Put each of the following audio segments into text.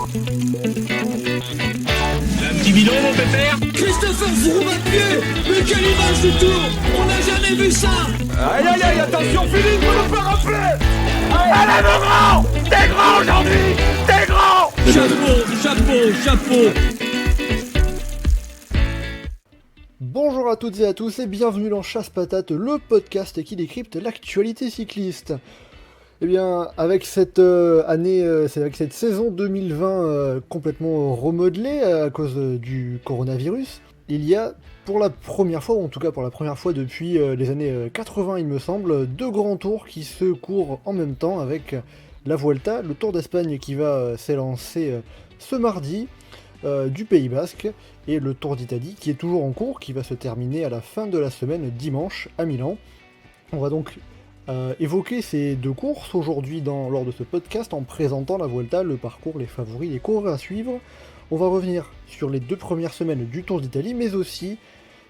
Un petit bidon, mon pépère. Christopher Froome à pied. Mais quelle image du tour. On n'a jamais vu ça. Aïe aïe aïe, attention Philippe, faut le faire rappeler. Allez mon grand, t'es grand aujourd'hui, t'es grand. Chapeau. Bonjour à toutes et à tous et bienvenue dans Chasse Patate, le podcast qui décrypte l'actualité cycliste. Eh bien, avec cette avec cette saison 2020 complètement remodelée à cause du coronavirus, il y a pour la première fois, ou en tout cas pour la première fois depuis les années 80 il me semble, deux grands tours qui se courent en même temps avec la Vuelta, le Tour d'Espagne qui va s'élancer ce mardi, du Pays Basque, et le Tour d'Italie qui est toujours en cours, qui va se terminer à la fin de la semaine dimanche à Milan. On va donc évoquer ces deux courses aujourd'hui lors de ce podcast en présentant la Vuelta, le parcours, les favoris, les coureurs à suivre. On va revenir sur les deux premières semaines du Tour d'Italie, mais aussi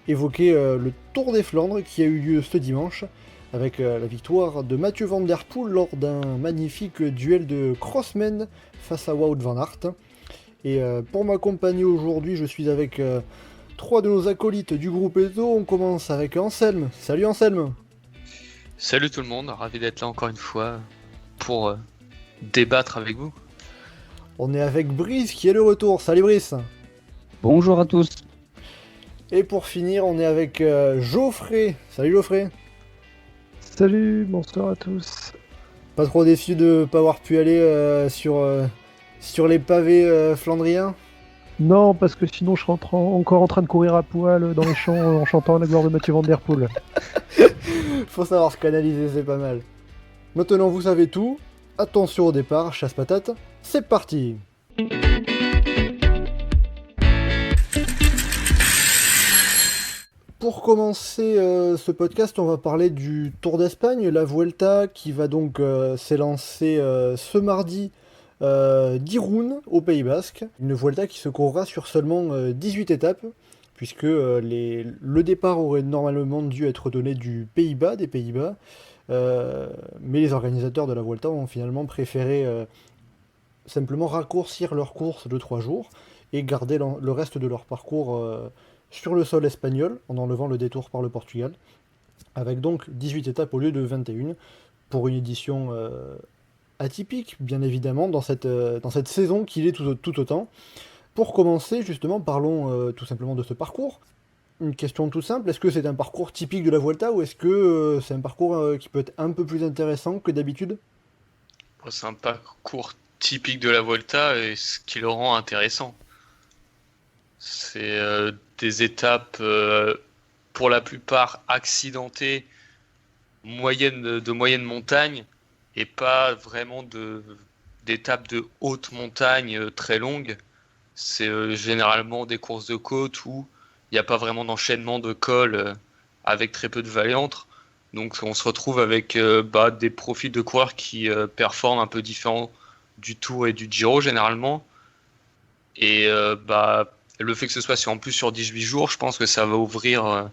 évoquer le Tour des Flandres qui a eu lieu ce dimanche, avec la victoire de Mathieu Van Der Poel lors d'un magnifique duel de crossmen face à Wout van Aert. Et pour m'accompagner aujourd'hui, je suis avec trois de nos acolytes du groupe Ezo. On commence avec Anselme. Salut Anselme. Salut tout le monde, ravi d'être là encore une fois pour débattre avec vous. On est avec Brice qui est de retour. Salut Brice. Bonjour à tous. Et pour finir, on est avec Geoffrey. Salut Geoffrey. Salut, bonsoir à tous. Pas trop déçu de ne pas avoir pu aller sur les pavés flandriens? Non, parce que sinon je serais encore en train de courir à poil dans les champs en chantant la gloire de Mathieu Van Der Poel. Faut savoir se canaliser, c'est pas mal. Maintenant vous savez tout, attention au départ, chasse patate, c'est parti. Pour commencer ce podcast, on va parler du Tour d'Espagne, la Vuelta, qui va donc s'élancer ce mardi d'Irún au Pays Basque. Une Vuelta qui se courra sur seulement 18 étapes, puisque le départ aurait normalement dû être donné des Pays-Bas, mais les organisateurs de la Vuelta ont finalement préféré simplement raccourcir leur course de 3 jours et garder le reste de leur parcours sur le sol espagnol, en enlevant le détour par le Portugal, avec donc 18 étapes au lieu de 21, pour une édition atypique, bien évidemment, dans cette saison qui l'est tout autant. Pour commencer, justement, parlons tout simplement de ce parcours. Une question toute simple, est-ce que c'est un parcours typique de la Vuelta, ou est-ce que c'est un parcours qui peut être un peu plus intéressant que d'habitude? C'est un parcours typique de la Vuelta, et ce qui le rend intéressant, c'est des étapes pour la plupart accidentées, de moyenne montagne, et pas vraiment d'étapes de haute montagne très longues. C'est généralement des courses de côte où il n'y a pas vraiment d'enchaînement de cols avec très peu de vallées entre. Donc on se retrouve avec des profils de coureurs qui performent un peu différents du Tour et du Giro généralement. Et le fait que ce soit en plus sur 18 jours, je pense que ça peut ouvrir à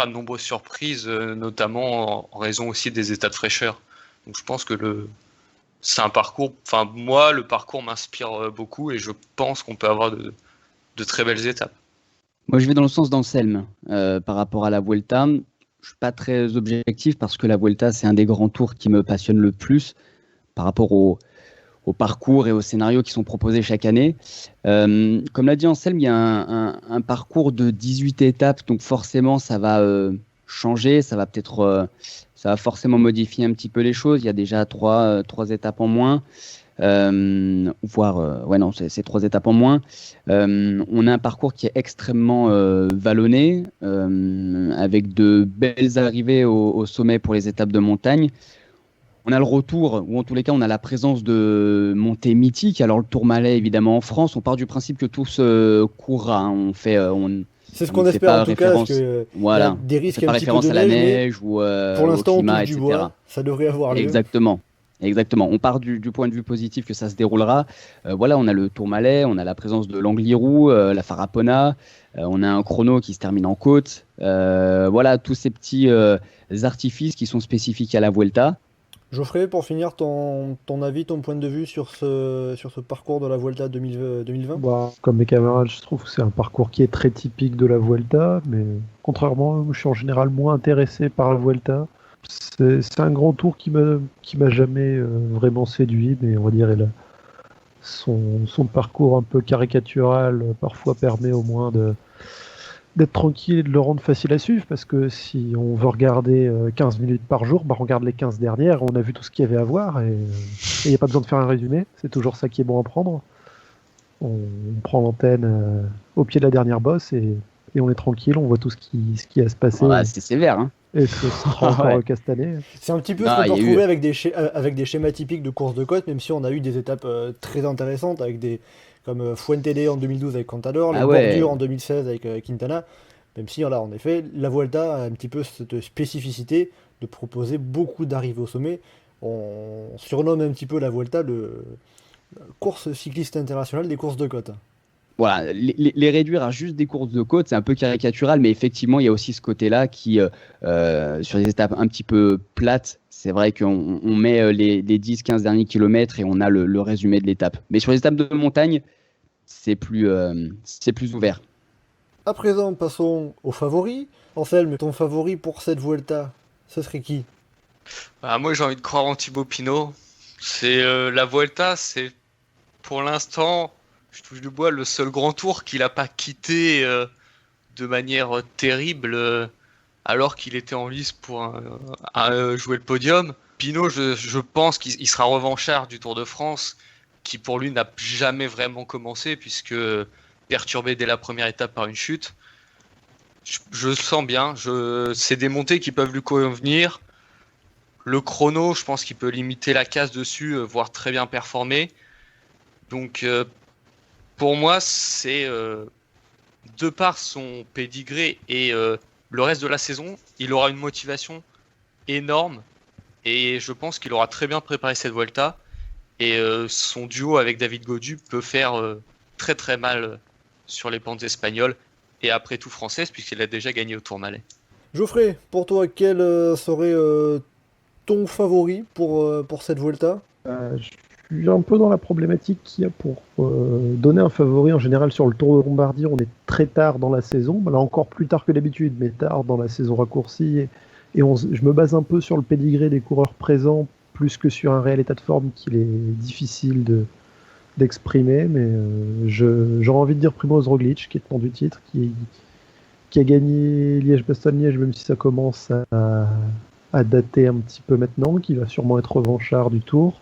de nombreuses surprises, notamment en raison aussi des états de fraîcheur. Donc je pense que c'est un parcours, le parcours m'inspire beaucoup, et je pense qu'on peut avoir de très belles étapes. Moi je vais dans le sens d'Anselme par rapport à la Vuelta. Je ne suis pas très objectif parce que la Vuelta c'est un des grands tours qui me passionne le plus par rapport au parcours et aux scénarios qui sont proposés chaque année. Comme l'a dit Anselme, il y a un parcours de 18 étapes, donc forcément ça va changer, ça va forcément modifier un petit peu les choses. Il y a déjà trois étapes en moins, c'est 3 étapes en moins. On a un parcours qui est extrêmement vallonné, avec de belles arrivées au sommet pour les étapes de montagne. On a le retour, ou en tous les cas, on a la présence de montées mythiques. Alors, le Tourmalet, évidemment, en France, on part du principe que tout se courra. Hein. C'est ce qu'on espère, en tout cas, parce que voilà. y a des risques c'est pas un petit peu référence de à la neige, neige ou pour l'instant, au climat, on touche du etc. bois, ça devrait avoir lieu. Exactement. On part du point de vue positif que ça se déroulera. On a le Tourmalet, on a la présence de l'Angliru, la Farapona, on a un chrono qui se termine en côte. Tous ces petits artifices qui sont spécifiques à la Vuelta. Geoffrey, pour finir, ton avis, ton point de vue sur ce parcours de la Vuelta 2020? Bah, comme mes camarades, je trouve que c'est un parcours qui est très typique de la Vuelta, mais contrairement, je suis en général moins intéressé par la Vuelta. C'est un grand tour qui m'a jamais vraiment séduit, mais on va dire son parcours un peu caricatural parfois permet au moins d'être tranquille et de le rendre facile à suivre, parce que si on veut regarder 15 minutes par jour, bah on regarde les 15 dernières, on a vu tout ce qu'il y avait à voir, et il n'y a pas besoin de faire un résumé, c'est toujours ça qui est bon à prendre. On prend l'antenne au pied de la dernière bosse, et on est tranquille, on voit tout ce qui a à se passer, Ouais, c'est sévère, hein. et ce sera encore Ouais. castané. C'est un petit peu Ah, ce qu'on peut il y a eu- retrouver avec des schémas typiques de course de côte, même si on a eu des étapes très intéressantes, comme Fuentede en 2012 avec Contador, les Ah ouais. Bordures en 2016 avec Quintana, même si voilà, en effet, la Vuelta a un petit peu cette spécificité de proposer beaucoup d'arrivées au sommet. On surnomme un petit peu la Vuelta le course cycliste internationale des courses de côte. Voilà, les réduire à juste des courses de côte, c'est un peu caricatural, mais effectivement, il y a aussi ce côté-là qui, sur des étapes un petit peu plates, c'est vrai qu'on met les 10-15 derniers kilomètres et on a le résumé de l'étape. Mais sur les étapes de montagne, c'est plus ouvert. À présent, passons aux favoris. Anselme, ton favori pour cette Vuelta, ce serait qui? Bah, moi, j'ai envie de croire en Thibaut Pinot. C'est la Vuelta, c'est pour l'instant, je touche du bois, le seul grand tour qu'il n'a pas quitté de manière terrible alors qu'il était en lice pour jouer le podium. Pinot, je pense qu'il sera revanchard du Tour de France, qui pour lui n'a jamais vraiment commencé puisque perturbé dès la première étape par une chute. Je le sens bien. C'est des montées qui peuvent lui convenir. Le chrono, je pense qu'il peut limiter la casse dessus, voire très bien performer. Donc, pour moi, c'est de par son pédigré et le reste de la saison, il aura une motivation énorme. Et je pense qu'il aura très bien préparé cette Vuelta. Et son duo avec David Gaudu peut faire très très mal sur les pentes espagnoles et après tout françaises, puisqu'il a déjà gagné au Tourmalet. Geoffrey, pour toi, quel serait ton favori pour cette Vuelta? Je suis un peu dans la problématique qu'il y a pour donner un favori en général sur le Tour de Lombardie. On est très tard dans la saison, là encore plus tard que d'habitude, mais tard dans la saison raccourcie. Et je me base un peu sur le pédigré des coureurs présents plus que sur un réel état de forme qu'il est difficile d'exprimer. Mais j'aurais envie de dire Primoz Roglic, qui est tenant du titre, qui a gagné Liège-Bastogne-Liège, même si ça commence à dater un petit peu maintenant, qui va sûrement être revanchard du Tour,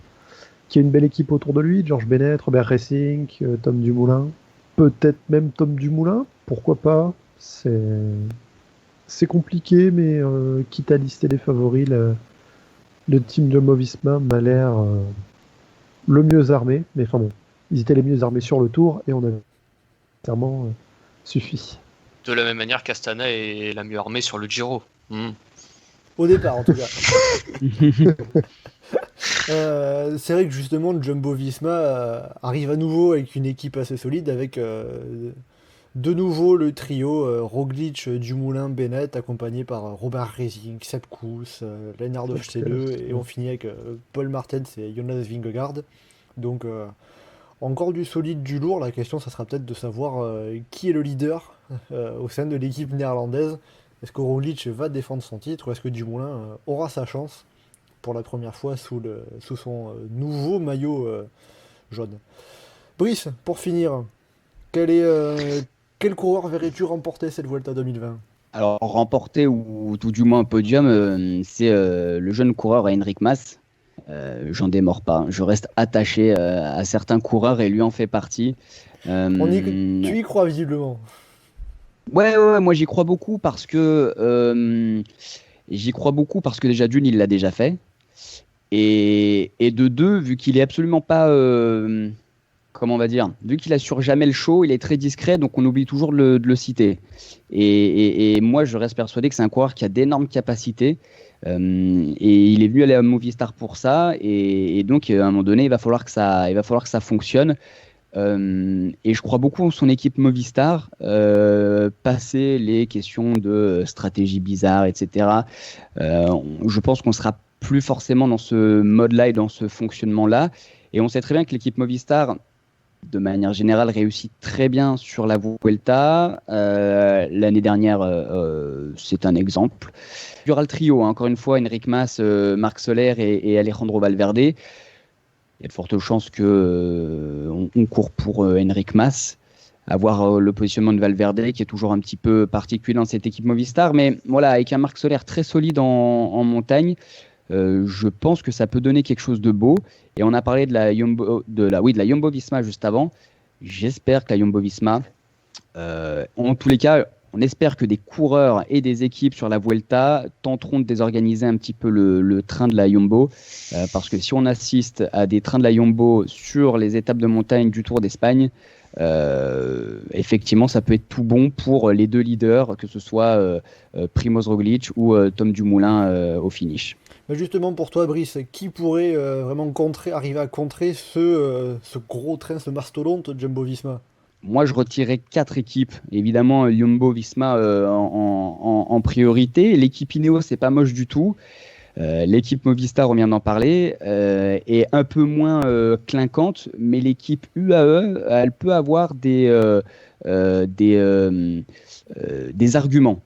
qui a une belle équipe autour de lui, Georges Bennett, Robert Racing, Tom Dumoulin, peut-être même Tom Dumoulin, pourquoi pas. C'est compliqué, mais quitte à lister les favoris, le team Jumbo-Visma m'a l'air le mieux armé, mais enfin bon, ils étaient les mieux armés sur le Tour, et on avait clairement suffi. De la même manière, Castana est la mieux armée sur le Giro. Au départ, en tout cas. C'est vrai que justement, le Jumbo-Visma arrive à nouveau avec une équipe assez solide, avec de nouveau le trio Roglic, Dumoulin, Bennett, accompagné par Robert Racing, Sepp Kuss, Lennart Hofstede, et on finit avec Paul Martens et Jonas Vingegaard. Donc, encore du solide, du lourd. La question, ça sera peut-être de savoir qui est le leader au sein de l'équipe néerlandaise. Est-ce que Roglic va défendre son titre ou est-ce que Dumoulin aura sa chance pour la première fois sous son nouveau maillot jaune? Brice, pour finir, quel coureur verrais-tu remporter cette Vuelta 2020? Alors, remporter ou tout du moins un podium, c'est le jeune coureur Henrik Mas. J'en démords pas. Je reste attaché à certains coureurs et lui en fait partie. Tu y crois visiblement. Ouais, moi j'y crois beaucoup parce que déjà d'une, il l'a déjà fait. Et de deux, vu qu'il est absolument pas, comment on va dire, vu qu'il assure jamais le show, il est très discret, donc on oublie toujours de le citer. Et moi, je reste persuadé que c'est un coureur qui a d'énormes capacités. Et il est venu aller à Movistar pour ça. Et donc, à un moment donné, il va falloir que ça fonctionne. Et je crois beaucoup en son équipe Movistar, passer les questions de stratégie bizarre, etc. Je pense qu'on sera plus forcément dans ce mode-là et dans ce fonctionnement-là. Et on sait très bien que l'équipe Movistar, de manière générale, réussit très bien sur la Vuelta. L'année dernière, c'est un exemple. Il y aura le trio, encore une fois, Enric Mas, Marc Soler et Alejandro Valverde. Il y a de fortes chances qu'on court pour Enric Mas, avoir le positionnement de Valverde qui est toujours un petit peu particulier dans cette équipe Movistar. Mais voilà, avec un Marc Soler très solide en montagne, je pense que ça peut donner quelque chose de beau. Et on a parlé de la Jumbo-Visma juste avant. J'espère que la Jumbo-Visma, en tous les cas, on espère que des coureurs et des équipes sur la Vuelta tenteront de désorganiser un petit peu le train de la Jumbo. Parce que si on assiste à des trains de la Jumbo sur les étapes de montagne du Tour d'Espagne, effectivement, ça peut être tout bon pour les deux leaders, que ce soit Primoz Roglic ou Tom Dumoulin au finish. Justement, pour toi, Brice, qui pourrait vraiment arriver à contrer ce gros train, ce mastodonte Jumbo-Visma? Moi, je retirais 4 équipes. Évidemment, Jumbo-Visma en priorité. L'équipe Ineos, c'est pas moche du tout. L'équipe Movistar, on vient d'en parler, est un peu moins clinquante, mais l'équipe UAE, elle peut avoir des arguments.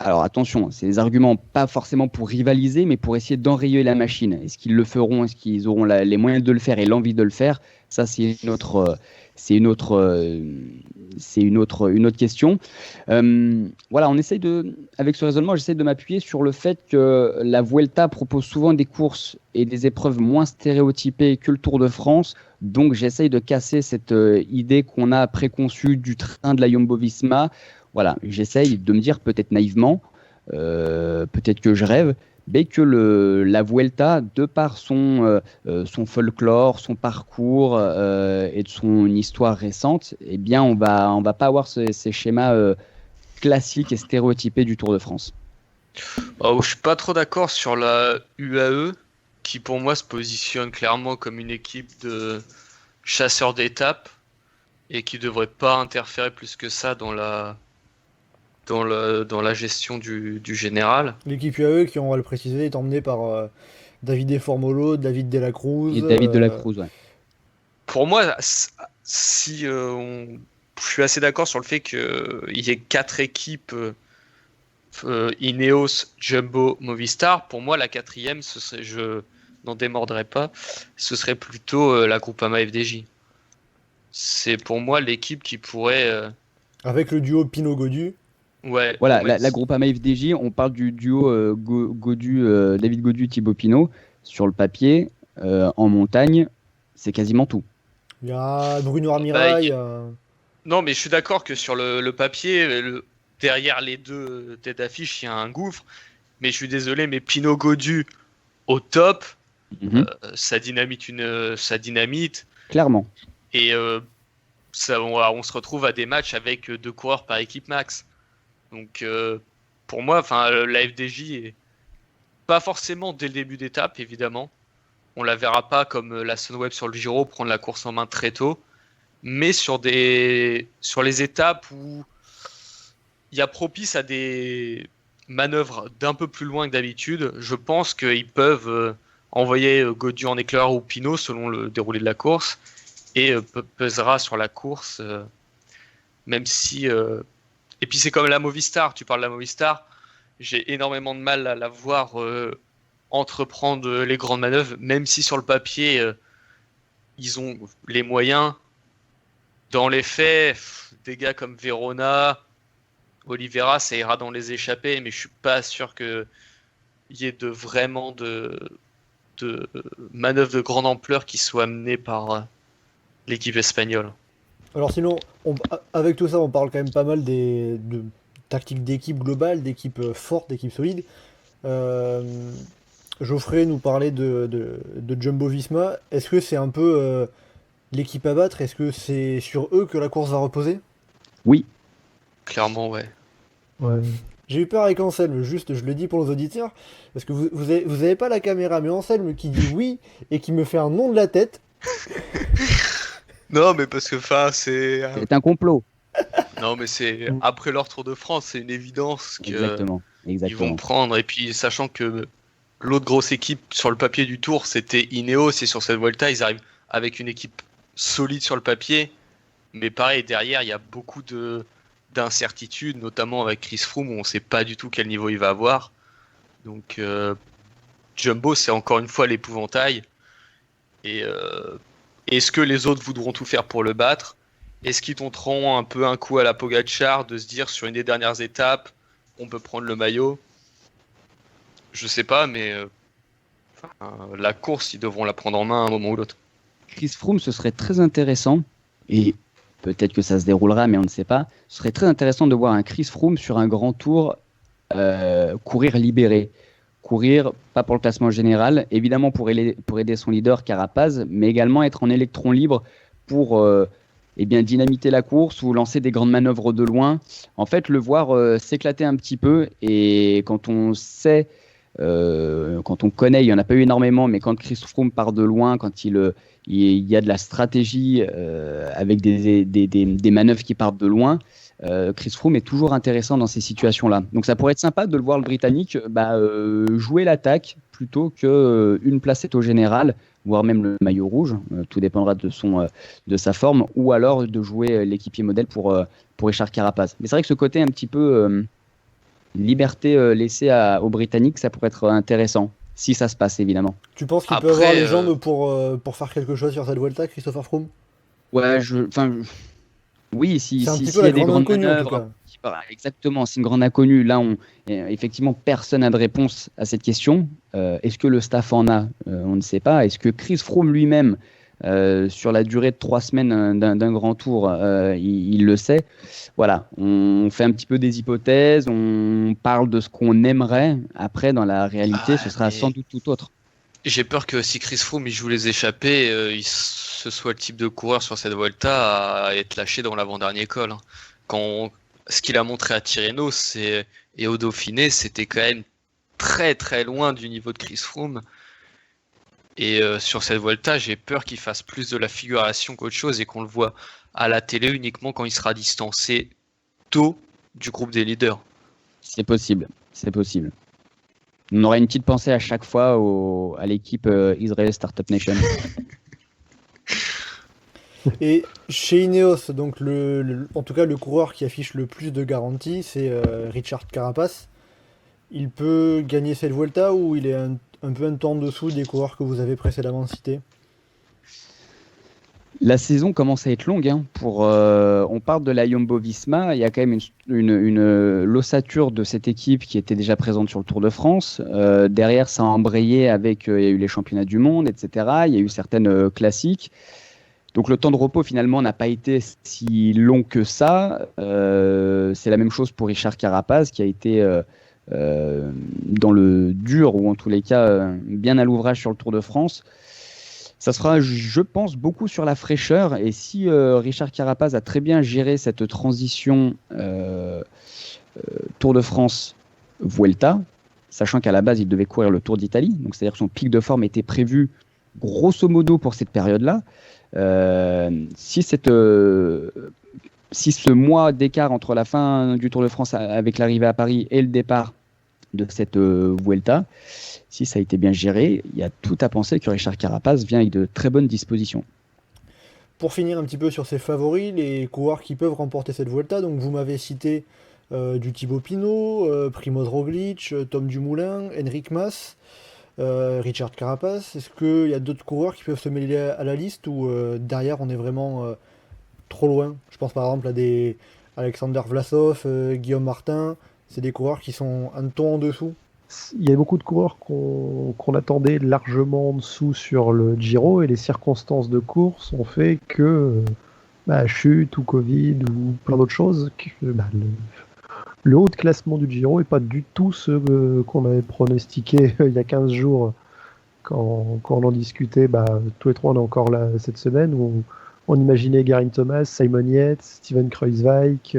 Alors attention, c'est des arguments pas forcément pour rivaliser, mais pour essayer d'enrayer la machine. Est-ce qu'ils le feront? Est-ce qu'ils auront les moyens de le faire et l'envie de le faire? Ça, c'est une autre question. Voilà, avec ce raisonnement, j'essaie de m'appuyer sur le fait que la Vuelta propose souvent des courses et des épreuves moins stéréotypées que le Tour de France. Donc, j'essaie de casser cette idée qu'on a préconçue du train de la Jumbo-Visma. Voilà, j'essaye de me dire peut-être naïvement, peut-être que je rêve, mais que la Vuelta, de par son folklore, son parcours et de son histoire récente, eh bien, on va pas avoir ces schémas classiques et stéréotypés du Tour de France. Je suis pas trop d'accord sur la UAE, qui pour moi se positionne clairement comme une équipe de chasseurs d'étapes et qui devrait pas interférer plus que ça dans la gestion du général. L'équipe UAE, qui, on va le préciser, est emmenée par David Formolo, David De La Cruz. Et David De La Cruz, ouais. Pour moi, je suis assez d'accord sur le fait qu'il y ait 4 équipes, Ineos, Jumbo, Movistar. Pour moi, la 4e, je n'en démordrai pas, ce serait plutôt la Groupama FDJ. C'est pour moi l'équipe qui pourrait... Avec le duo Pinot-Gaudu. Ouais, voilà, la Groupama FDJ, on parle du duo David Gaudu, Thibaut Pinot. Sur le papier, en montagne, c'est quasiment tout. Il y a Bruno Armirail. Non, mais je suis d'accord que sur le papier, derrière les deux têtes d'affiche, il y a un gouffre. Mais je suis désolé, mais Pinot Gaudu au top, ça dynamite. Clairement. Et on se retrouve à des matchs avec 2 coureurs par équipe max. Donc, pour moi, la FDJ est pas forcément dès le début d'étape, évidemment. On la verra pas comme la Sunweb sur le Giro prendre la course en main très tôt, mais sur les étapes où il y a propice à des manœuvres d'un peu plus loin que d'habitude, je pense qu'ils peuvent envoyer Gaudu en éclair ou Pinot selon le déroulé de la course et pesera sur la course, même si... Et puis c'est comme la Movistar, tu parles de la Movistar, j'ai énormément de mal à la voir entreprendre les grandes manœuvres, même si sur le papier, ils ont les moyens. Dans les faits, des gars comme Verona, Oliveira, ça ira dans les échappées, mais je suis pas sûr qu'il y ait vraiment de manœuvres de grande ampleur qui soient menées par l'équipe espagnole. Alors sinon, avec tout ça, on parle quand même pas mal de tactiques d'équipe globale, d'équipe forte, d'équipe solide. Geoffrey nous parlait de Jumbo-Visma. Est-ce que c'est un peu l'équipe à battre? Est-ce que c'est sur eux que la course va reposer? Oui. Clairement, ouais. J'ai eu peur avec Anselme, juste, je le dis pour nos auditeurs, parce que vous avez pas la caméra, mais Anselme qui dit oui et qui me fait un nom de la tête. Non, mais parce que c'est un complot. Non, mais c'est après leur Tour de France, c'est une évidence qu'ils Exactement. vont prendre. Et puis, sachant que l'autre grosse équipe sur le papier du Tour, c'était Ineos, et sur cette Vuelta, ils arrivent avec une équipe solide sur le papier, mais pareil, derrière, il y a beaucoup d'incertitudes, notamment avec Chris Froome, où on ne sait pas du tout quel niveau il va avoir. Donc, Jumbo, c'est encore une fois l'épouvantail. Et est-ce que les autres voudront tout faire pour le battre ? Est-ce qu'ils tenteront un peu un coup à la Pogacar de se dire sur une des dernières étapes, on peut prendre le maillot ? Je sais pas, mais la course, ils devront la prendre en main à un moment ou l'autre. Chris Froome, ce serait très intéressant, et peut-être que ça se déroulera, mais on ne sait pas. Ce serait très intéressant de voir un Chris Froome sur un grand tour courir libéré. Courir, pas pour le classement général, évidemment pour aider son leader Carapaz, mais également être en électron libre pour dynamiter la course ou lancer des grandes manœuvres de loin. En fait, le voir s'éclater un petit peu, et quand on sait, quand on connaît, il n'y en a pas eu énormément, mais quand Chris Froome part de loin, quand il y a de la stratégie avec des manœuvres qui partent de loin, Chris Froome est toujours intéressant dans ces situations-là. Donc ça pourrait être sympa de le voir, le Britannique, jouer l'attaque plutôt qu'une placette au général, voire même le maillot rouge. Tout dépendra de sa forme, ou alors de jouer l'équipier modèle pour Richard Carapaz. Mais c'est vrai que ce côté un petit peu liberté laissée aux Britanniques, ça pourrait être intéressant, si ça se passe évidemment. Tu penses qu'il peut avoir les jambes pour faire quelque chose sur cette Vuelta, Christopher Froome ? Ouais, oui, s'il y a des grandes manœuvres. Exactement, c'est une grande inconnue. Là, effectivement, personne n'a de réponse à cette question. Est-ce que le staff en a ? On ne sait pas. Est-ce que Chris Froome lui-même, sur la durée de 3 semaines d'un grand tour, il le sait ? Voilà, on fait un petit peu des hypothèses, on parle de ce qu'on aimerait. Après, dans la réalité, ce sera sans doute tout autre. J'ai peur que si Chris Froome il joue les échappées, ce soit le type de coureur sur cette Vuelta à être lâché dans l'avant-dernier col. Ce qu'il a montré à Tirreno et au Dauphiné, c'était quand même très très loin du niveau de Chris Froome. Et sur cette Vuelta, j'ai peur qu'il fasse plus de la figuration qu'autre chose et qu'on le voit à la télé uniquement quand il sera distancé tôt du groupe des leaders. C'est possible. On aurait une petite pensée à chaque fois à l'équipe Israel Startup Nation. Et chez Ineos, donc en tout cas le coureur qui affiche le plus de garanties, c'est Richard Carapaz. Il peut gagner cette Vuelta, ou il est un peu un temps en dessous des coureurs que vous avez précédemment cités ? La saison commence à être longue. On parle de la Jumbo-Visma. Il y a quand même l'ossature de cette équipe qui était déjà présente sur le Tour de France. Derrière, ça a embrayé avec... il y a eu les championnats du monde, etc. Il y a eu certaines classiques. Donc le temps de repos, finalement, n'a pas été si long que ça. C'est la même chose pour Richard Carapaz, qui a été dans le dur, ou en tous les cas bien à l'ouvrage sur le Tour de France. Ça sera, je pense, beaucoup sur la fraîcheur. Et si Richard Carapaz a très bien géré cette transition Tour de France-Vuelta, sachant qu'à la base, il devait courir le Tour d'Italie, donc c'est-à-dire que son pic de forme était prévu grosso modo pour cette période-là, si ce mois d'écart entre la fin du Tour de France avec l'arrivée à Paris et le départ de cette Vuelta, si ça a été bien géré, il y a tout à penser que Richard Carapaz vient avec de très bonnes dispositions. Pour finir un petit peu sur ses favoris, les coureurs qui peuvent remporter cette Vuelta, donc vous m'avez cité du Thibaut Pinot, Primož Roglič, Tom Dumoulin, Enric Mas, Richard Carapaz. Est-ce qu'il y a d'autres coureurs qui peuvent se mêler à la liste, ou derrière on est vraiment trop loin ? Je pense par exemple à des Alexander Vlasov, Guillaume Martin. C'est des coureurs qui sont un ton en dessous. Il y a beaucoup de coureurs qu'on attendait largement en dessous sur le Giro, et les circonstances de course ont fait que chute ou Covid ou plein d'autres choses, le haut de classement du Giro n'est pas du tout ce qu'on avait pronostiqué il y a 15 jours quand on en discutait. Tous les trois on est encore là cette semaine, où on imaginait Geraint Thomas, Simon Yates, Steven Kruijswijk,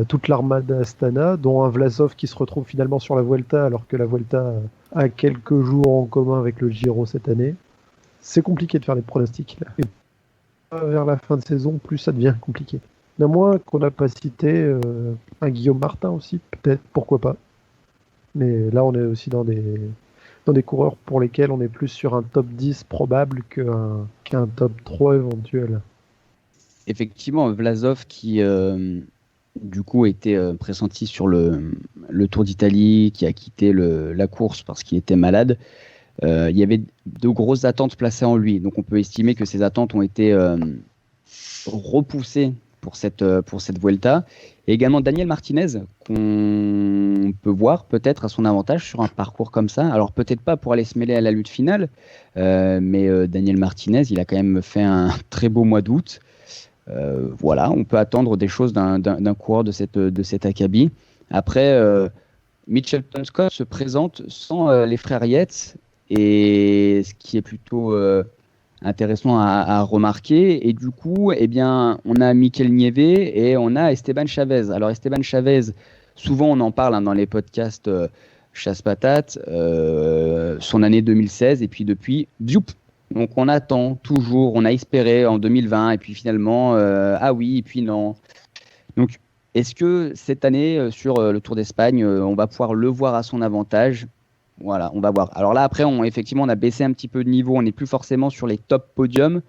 toute l'armada Astana, dont un Vlasov qui se retrouve finalement sur la Vuelta, alors que la Vuelta a quelques jours en commun avec le Giro cette année. C'est compliqué de faire des pronostics là. Et vers la fin de saison, plus ça devient compliqué. Néanmoins, qu'on n'a pas cité un Guillaume Martin aussi, peut-être, pourquoi pas. Mais là, on est aussi dans des coureurs pour lesquels on est plus sur un top 10 probable qu'un top 3 éventuel. Effectivement, Vlasov qui du coup était pressenti sur le Tour d'Italie, qui a quitté la course parce qu'il était malade. Il y avait de grosses attentes placées en lui, donc on peut estimer que ces attentes ont été repoussées pour cette Vuelta. Et également Daniel Martinez, qu'on peut voir peut-être à son avantage sur un parcours comme ça. Alors peut-être pas pour aller se mêler à la lutte finale, mais Daniel Martinez, il a quand même fait un très beau mois d'août. Voilà, on peut attendre des choses d'un coureur de cet acabit. Après, Mitchelton Scott se présente sans les frères Yates, et ce qui est plutôt intéressant à remarquer. Et du coup, eh bien, on a Mikel Nieve et on a Esteban Chavez. Alors Esteban Chavez, souvent on en parle dans les podcasts Chasse Patate, son année 2016, et puis depuis, bzoup. Donc on attend toujours, on a espéré en 2020, et puis finalement, ah oui, et puis non. Donc est-ce que cette année, sur le Tour d'Espagne, on va pouvoir le voir à son avantage ? Voilà, on va voir. Alors là, après, effectivement, on a baissé un petit peu de niveau. On n'est plus forcément sur les top podiums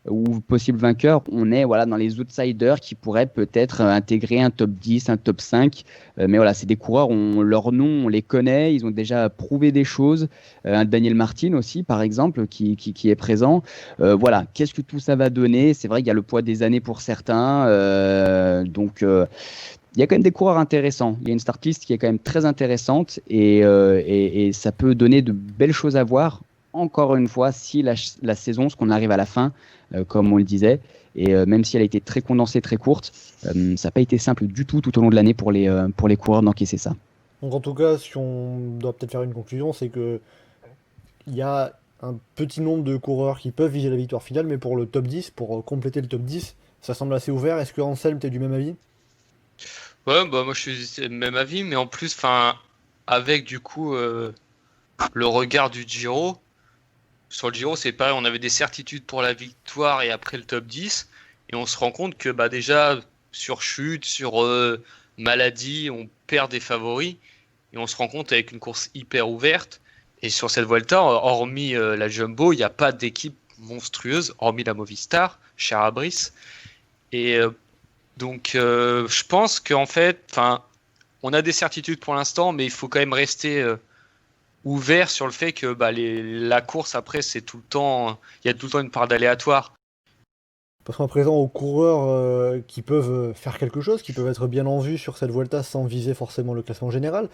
ou possibles vainqueurs. On est dans les outsiders qui pourraient peut-être intégrer un top 10, un top 5. Mais voilà, c'est des coureurs, leur nom, on les connaît. Ils ont déjà prouvé des choses. Daniel Martin aussi, par exemple, qui est présent. Voilà, qu'est-ce que tout ça va donner ? C'est vrai qu'il y a le poids des années pour certains. Donc... il y a quand même des coureurs intéressants. Il y a une start list qui est quand même très intéressante et ça peut donner de belles choses à voir. Encore une fois, si la saison, ce qu'on arrive à la fin, comme on le disait, et même si elle a été très condensée, très courte, ça n'a pas été simple du tout au long de l'année pour les coureurs d'encaisser ça. Donc en tout cas, si on doit peut-être faire une conclusion, c'est que il y a un petit nombre de coureurs qui peuvent viser la victoire finale, mais pour le top 10, pour compléter le top 10, ça semble assez ouvert. Est-ce que Anselme, tu es du même avis ? Ouais, bah moi je suis du même avis, mais en plus, avec du coup le regard du Giro, sur le Giro c'est pareil, on avait des certitudes pour la victoire et après le top 10, et on se rend compte que déjà sur chute, sur maladie, on perd des favoris, et on se rend compte avec une course hyper ouverte, et sur cette Vuelta, hormis la Jumbo, il n'y a pas d'équipe monstrueuse, hormis la Movistar, chez Abris, et donc, je pense qu'en fait, on a des certitudes pour l'instant, mais il faut quand même rester ouvert sur le fait que la course après, c'est tout le temps, il y a tout le temps une part d'aléatoire. Passons à présent aux coureurs qui peuvent faire quelque chose, qui peuvent être bien en vue sur cette Vuelta sans viser forcément le classement général.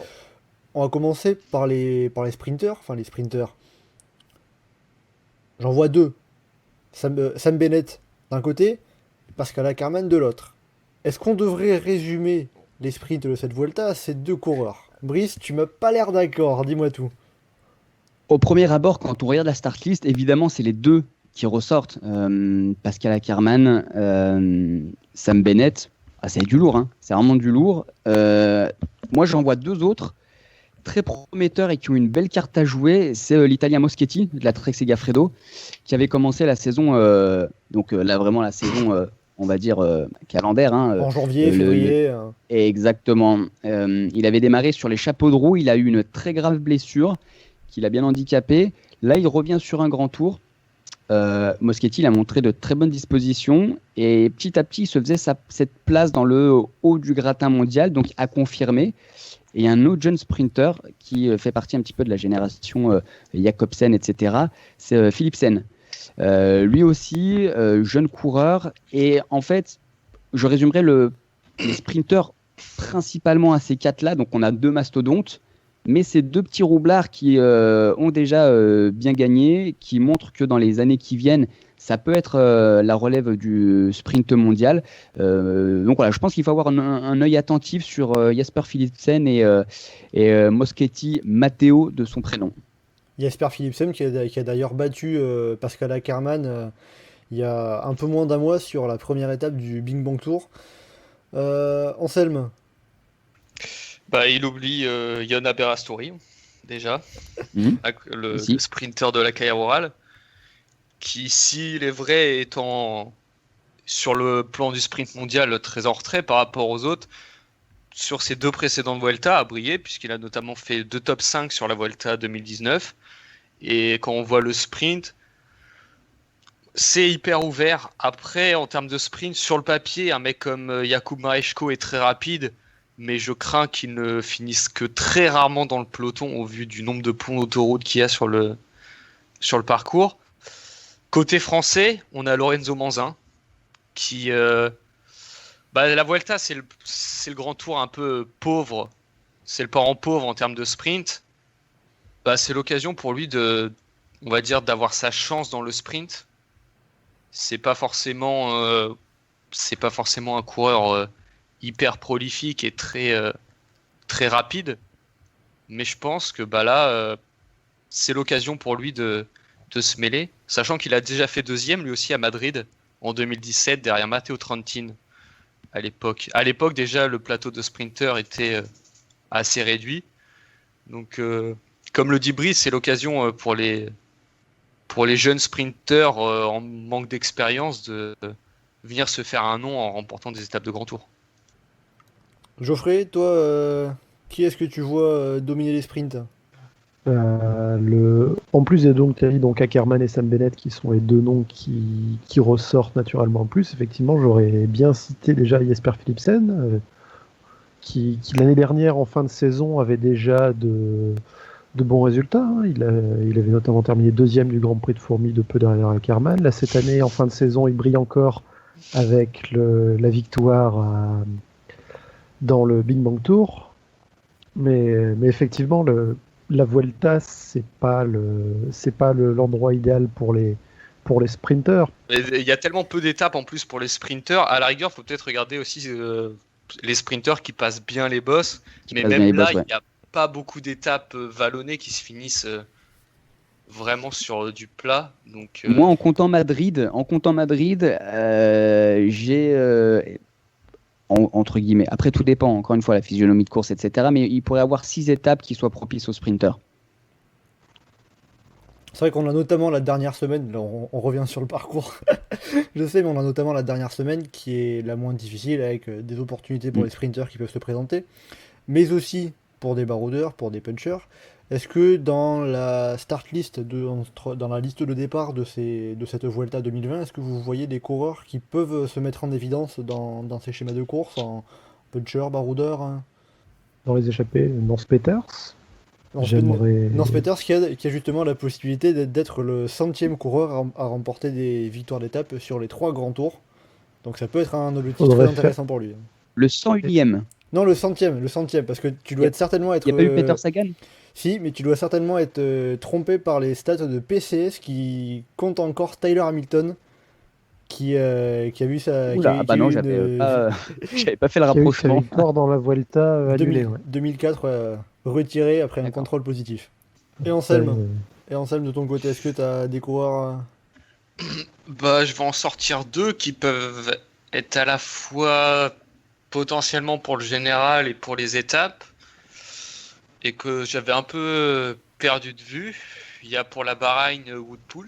On va commencer par les sprinters, les sprinters. J'en vois deux. Sam Bennett d'un côté, Pascal Ackermann de l'autre. Est-ce qu'on devrait résumer les sprints de cette Vuelta à ces deux coureurs ? Brice, tu m'as pas l'air d'accord, dis-moi tout. Au premier abord, quand on regarde la start list, évidemment, c'est les deux qui ressortent. Pascal Ackermann, Sam Bennett, c'est du lourd, hein. C'est vraiment du lourd. Moi, j'en vois deux autres très prometteurs et qui ont une belle carte à jouer. C'est l'Italien Moschetti de la Trek Segafredo, qui avait commencé la saison, là vraiment la saison... on va dire calendaire. En janvier, février. Exactement. Il avait démarré sur les chapeaux de roue. Il a eu une très grave blessure qui l'a bien handicapé. Là, il revient sur un grand tour. Moschetti, il a montré de très bonnes dispositions. Et petit à petit, il se faisait cette place dans le haut du gratin mondial, donc à confirmer. Et il y a un autre jeune sprinter qui fait partie un petit peu de la génération Jacobsen, etc. C'est Philipsen. Lui aussi, jeune coureur, et en fait, je résumerai les sprinters principalement à ces quatre-là. Donc, on a deux mastodontes, mais ces deux petits roublards qui ont déjà bien gagné, qui montrent que dans les années qui viennent, ça peut être la relève du sprint mondial. Donc voilà, je pense qu'il faut avoir un œil attentif sur Jasper Philipsen et Moschetti Matteo de son prénom. Jasper Philipsen qui a d'ailleurs battu Pascal Ackermann il y a un peu moins d'un mois sur la première étape du Bing Bang Tour. Anselme. Il oublie Yona Berastouri, déjà, le sprinter de la Caille Orale, qui, s'il est vrai, étant sur le plan du sprint mondial très en retrait par rapport aux autres, sur ses 2 précédentes Vuelta, a brillé, puisqu'il a notamment fait 2 top 5 sur la Vuelta 2019. Et quand on voit le sprint, c'est hyper ouvert. Après, en termes de sprint, sur le papier, un mec comme Jakub Maeško est très rapide, mais je crains qu'il ne finisse que très rarement dans le peloton au vu du nombre de ponts d'autoroute qu'il y a sur le parcours. Côté français, on a Lorenzo Manzin, qui... la Vuelta, c'est le grand tour un peu pauvre. C'est le parent pauvre en termes de sprint. C'est l'occasion pour lui on va dire, d'avoir sa chance dans le sprint. C'est pas forcément un coureur hyper prolifique et très rapide. Mais je pense que là, c'est l'occasion pour lui de se mêler. Sachant qu'il a déjà fait 2e, lui aussi, à Madrid, en 2017, derrière Matteo Trentin. À l'époque, déjà, le plateau de sprinter était assez réduit. Donc, comme le dit Brice, c'est l'occasion pour les jeunes sprinteurs en manque d'expérience de venir se faire un nom en remportant des étapes de grand tour. Geoffrey, toi, qui est-ce que tu vois dominer les sprints? En plus des noms que tu as dit, donc Ackermann et Sam Bennett, qui sont les 2 noms qui ressortent naturellement en plus, effectivement, j'aurais bien cité déjà Jesper Philipsen, qui l'année dernière, en fin de saison, avait déjà de bons résultats. Hein. Il avait notamment terminé 2e du Grand Prix de Fourmies, de peu derrière Ackermann. Là, cette année, en fin de saison, il brille encore avec la victoire dans le Big Bang Tour. Mais effectivement, la Vuelta, c'est pas l'endroit idéal pour les sprinteurs. Il y a tellement peu d'étapes en plus pour les sprinteurs. À la rigueur, il faut peut-être regarder aussi les sprinteurs qui passent bien les bosses. Mais même là, il n'y a pas beaucoup d'étapes vallonnées qui se finissent vraiment sur du plat. Donc, Moi, en comptant Madrid, j'ai... entre guillemets. Après, tout dépend, encore une fois, la physionomie de course, etc. Mais il pourrait y avoir 6 étapes qui soient propices aux sprinters. C'est vrai qu'on a notamment la dernière semaine, là, on revient sur le parcours, je sais, mais on a notamment la dernière semaine qui est la moins difficile, avec des opportunités pour les sprinters qui peuvent se présenter, mais aussi pour des baroudeurs, pour des punchers. Est-ce que dans la start list, dans la liste de départ de cette Vuelta 2020, est-ce que vous voyez des coureurs qui peuvent se mettre en évidence dans ces schémas de course, en puncher, baroudeur, hein? Dans les échappées, Nance Peters. Nance Peters qui a justement la possibilité d'être le 100e coureur à remporter des victoires d'étape sur les 3 grands tours. Donc ça peut être un objectif très intéressant pour lui. Le 101e. Non, le 100e, parce que tu dois certainement être... Il n'y a pas eu Peter Sagan? Si, mais tu dois certainement être trompé par les stats de PCS qui comptent encore Tyler Hamilton, qui a vu sa... Oula, non, j'avais pas fait le rapprochement. Qui a eu sa victoire dans la Vuelta annulée. 2004, retiré après un contrôle positif. Et Anselme, de ton côté, est-ce que tu as des coureurs... Je vais en sortir 2 qui peuvent être à la fois potentiellement pour le général et pour les étapes, et que j'avais un peu perdu de vue. Il y a pour la Bahreïn Wout Poels,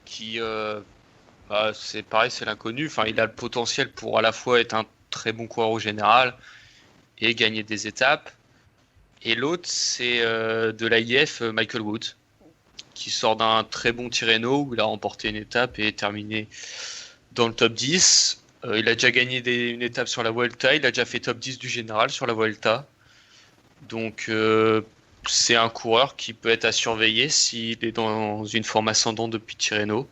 qui c'est pareil, c'est l'inconnu. Enfin, il a le potentiel pour à la fois être un très bon coureur au général et gagner des étapes. Et l'autre, c'est de l'AIF Michael Wood, qui sort d'un très bon Tirreno où il a remporté une étape et terminé dans le top 10. Il a déjà gagné une étape sur la Vuelta, il a déjà fait top 10 du général sur la Vuelta. Donc c'est un coureur qui peut être à surveiller s'il est dans une forme ascendante depuis Tirreno.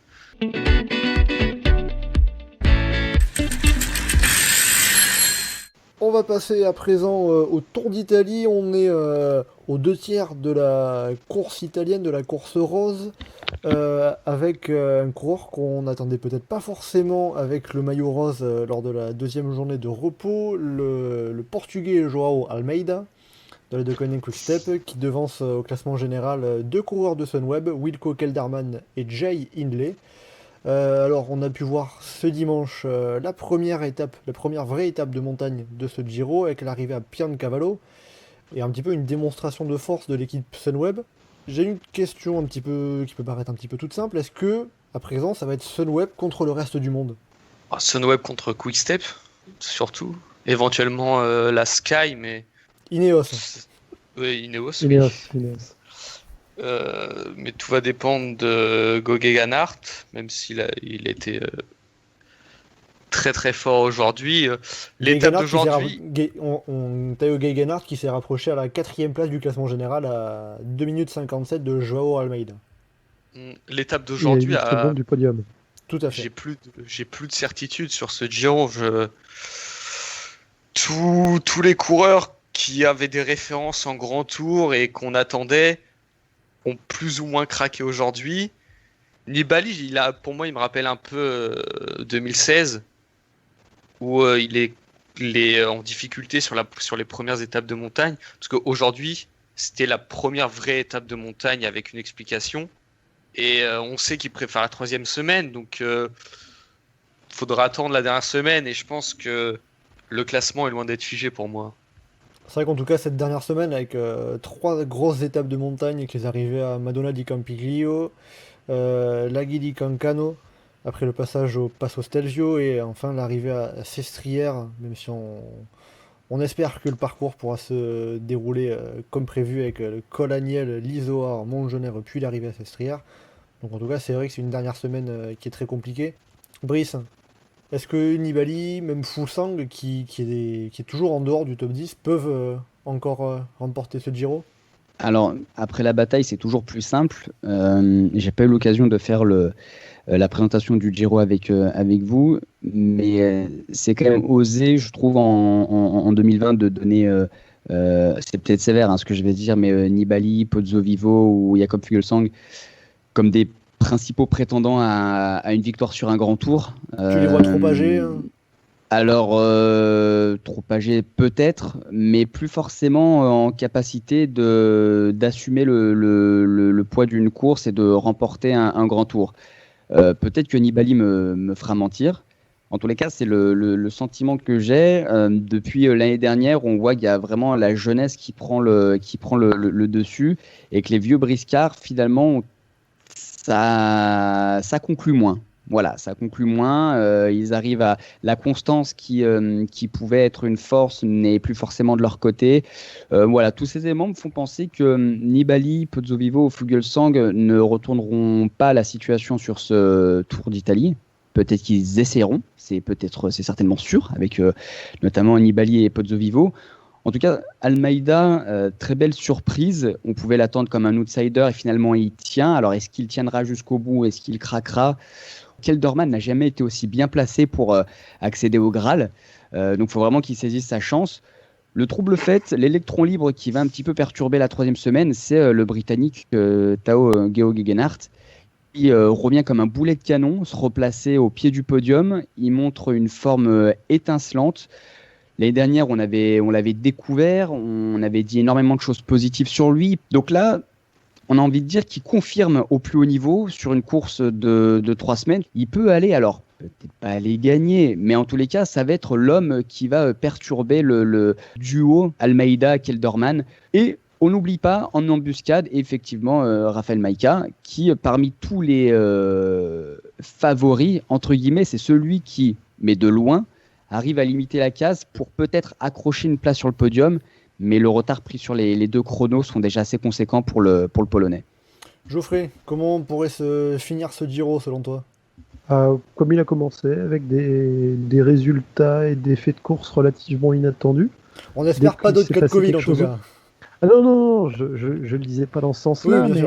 On va passer à présent au Tour d'Italie. On est aux 2/3 de la course italienne, de la course rose, avec un coureur qu'on n'attendait peut-être pas forcément avec le maillot rose lors de la 2e journée de repos, le Portugais João Almeida de la Deceuninck Quick-Step, qui devance au classement général 2 coureurs de Sunweb, Wilco Kelderman et Jay Hindley. Alors on a pu voir ce dimanche la première vraie étape de montagne de ce Giro, avec l'arrivée à Piancavallo et un petit peu une démonstration de force de l'équipe Sunweb. J'ai une question qui peut paraître un petit peu toute simple. Est-ce que à présent ça va être Sunweb contre le reste du monde? Sunweb contre Quick-Step surtout. éventuellement la Sky, mais Ineos. oui, Ineos. Oui. Ineos. Mais tout va dépendre de Goge Ganart, même il était très très fort aujourd'hui. L'étape d'aujourd'hui, Tao Gegenhardt qui s'est rapproché à la 4e place du classement général à 2 minutes 57 de Joao Almeida. l'étape d'aujourd'hui, Il y a 8 secondes du podium. Tout à fait. j'ai plus de certitude sur ce Giro. Tous les coureurs qui avaient des références en grand tour et qu'on attendait ont plus ou moins craqué aujourd'hui. Nibali, pour moi, il me rappelle un peu 2016, où il est en difficulté sur les premières étapes de montagne, parce qu'aujourd'hui, c'était la première vraie étape de montagne avec une explication, et on sait qu'il préfère la 3e semaine, donc faudra attendre la dernière semaine, et je pense que le classement est loin d'être figé pour moi. C'est vrai qu'en tout cas, cette dernière semaine, avec 3 grosses étapes de montagne avec les arrivées à Madonna di Campiglio, Laghi di Cancano, après le passage au Passo Stelvio, et enfin l'arrivée à Sestriere, même si on espère que le parcours pourra se dérouler comme prévu avec le Col Agnel, l'Izoard, Montgenèvre, puis l'arrivée à Sestriere. Donc en tout cas, c'est vrai que c'est une dernière semaine qui est très compliquée. Brice, est-ce que Nibali, même Fuglsang, qui est toujours en dehors du top 10, peuvent encore remporter ce Giro ? Alors, après la bataille, c'est toujours plus simple. J'ai pas eu l'occasion de faire la présentation du Giro avec vous, mais c'est quand même osé, je trouve, en 2020 de donner, c'est peut-être sévère ce que je vais dire, mais Nibali, Pozzovivo ou Jakob Fuglsang comme des principaux prétendants à une victoire sur un grand tour. Tu les vois trop âgés Alors, trop âgés peut-être, mais plus forcément en capacité d'assumer le poids d'une course et de remporter un grand tour. Peut-être que Nibali me fera mentir. En tous les cas, c'est le sentiment que j'ai. Depuis l'année dernière, on voit qu'il y a vraiment la jeunesse qui prend le dessus et que les vieux briscards, finalement, ça conclut moins. Voilà, ça conclut moins. Ils arrivent à la constance qui pouvait être une force n'est plus forcément de leur côté. Voilà, tous ces éléments me font penser que Nibali, Pozzovivo ou Fuglsang ne retourneront pas la situation sur ce Tour d'Italie. Peut-être qu'ils essaieront, c'est certainement sûr, avec notamment Nibali et Pozzovivo. En tout cas, Almeida, très belle surprise. On pouvait l'attendre comme un outsider et finalement il tient. Alors est-ce qu'il tiendra jusqu'au bout? Est-ce qu'il craquera? Kelderman n'a jamais été aussi bien placé pour accéder au Graal. Donc il faut vraiment qu'il saisisse sa chance. Le trouble fait, l'électron libre qui va un petit peu perturber la 3e semaine, c'est le Britannique Tao Geoghegan-Hart. Il revient comme un boulet de canon, se replacer au pied du podium. Il montre une forme étincelante. L'année dernière, on l'avait découvert, on avait dit énormément de choses positives sur lui. Donc là, on a envie de dire qu'il confirme au plus haut niveau sur une course de 3 semaines. Il peut aller, alors peut-être pas aller gagner, mais en tous les cas, ça va être l'homme qui va perturber le duo Almeida-Kelderman. Et on n'oublie pas, en embuscade, effectivement, Rafael Majka, qui, parmi tous les favoris, entre guillemets, c'est celui qui, mais de loin, arrive à limiter la case pour peut-être accrocher une place sur le podium, mais le retard pris sur les 2 chronos sont déjà assez conséquents pour le Polonais. Geoffrey, comment on pourrait finir ce Giro selon toi ? Comme il a commencé, avec des résultats et des faits de course relativement inattendus. On n'espère pas d'autres cas de Covid en tout cas. Ah non, je le disais pas dans ce sens-là, oui,